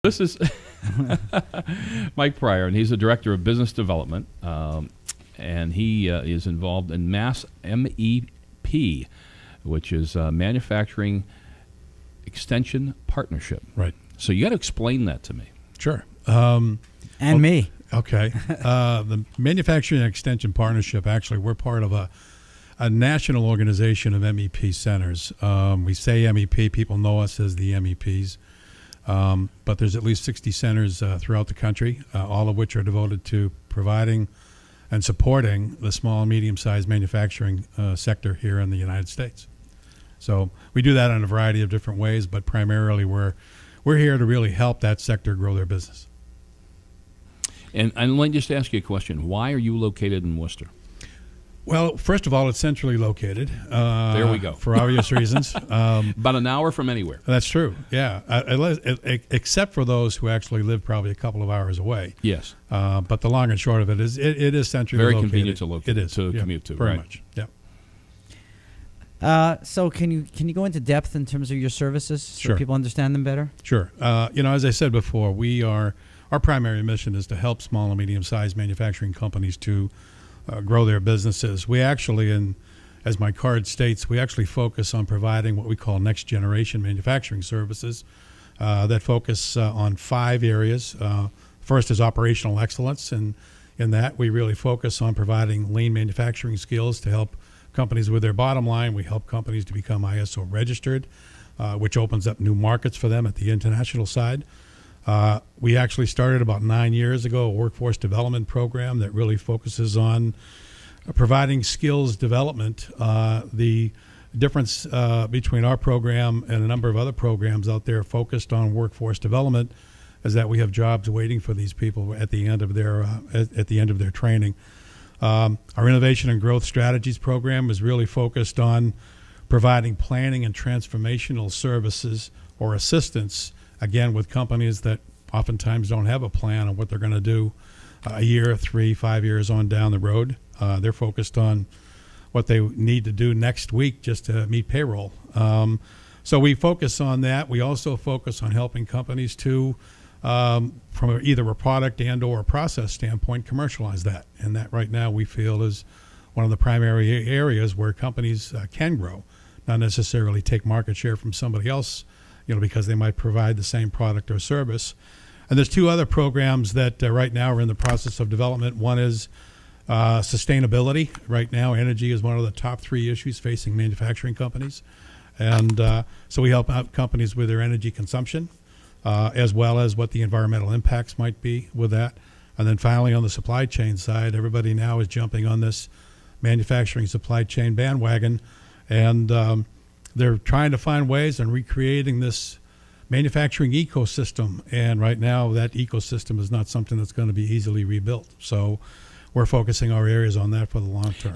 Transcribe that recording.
This is Mike Pryor, and he's the Director of Business Development, and he is involved in MASS MEP, which is Manufacturing Extension Partnership. Right. So you got to explain that to me. Sure. Me. Okay. The Manufacturing Extension Partnership, actually, we're part of a national organization of MEP centers. We say MEP, people know us as the MEPs, but there's at least 60 centers throughout the country, all of which are devoted to providing and supporting the small and medium-sized manufacturing sector here in the United States. So we do that in a variety of different ways, but primarily we're here to really help that sector grow their business. And let me just ask you a question. Why are you located in Worcester? Well, first of all, it's centrally located. There we go. For obvious reasons. About an hour from anywhere. That's true, yeah. Except for those who actually live probably a couple of hours away. Yes. But the long and short of it is it is centrally Very located. convenient to locate. It is. To Yeah, commute to. very Right. much, yeah. So can you go into depth in terms of your services so Sure. people understand them better? Sure. As I said before, our primary mission is to help small and medium-sized manufacturing companies to grow their businesses. We actually, as my card states, we actually focus on providing what we call next-generation manufacturing services that focus on 5 areas. First is operational excellence, and in that we really focus on providing lean manufacturing skills to help companies with their bottom line. We help companies to become ISO registered, which opens up new markets for them at the international side. We actually started about 9 years ago a workforce development program that really focuses on providing skills development. The difference between our program and a number of other programs out there focused on workforce development is that we have jobs waiting for these people at the end of their training. Our Innovation and Growth Strategies program is really focused on providing planning and transformational services or assistance, again, with companies that oftentimes don't have a plan on what they're going to do a year, 3, 5 years on down the road. They're focused on what they need to do next week just to meet payroll. So we focus on that. We also focus on helping companies to, from either a product and or a process standpoint, commercialize that. And that right now we feel is one of the primary areas where companies can grow, not necessarily take market share from somebody else, because they might provide the same product or service. And there's 2 other programs that right now are in the process of development. One is sustainability. Right now, energy is one of the top 3 issues facing manufacturing companies. And so we help out companies with their energy consumption, as well as what the environmental impacts might be with that. And then finally, on the supply chain side, everybody now is jumping on this manufacturing supply chain bandwagon. And they're trying to find ways and recreating this manufacturing ecosystem. And right now, that ecosystem is not something that's going to be easily rebuilt. So we're focusing our areas on that for the long term.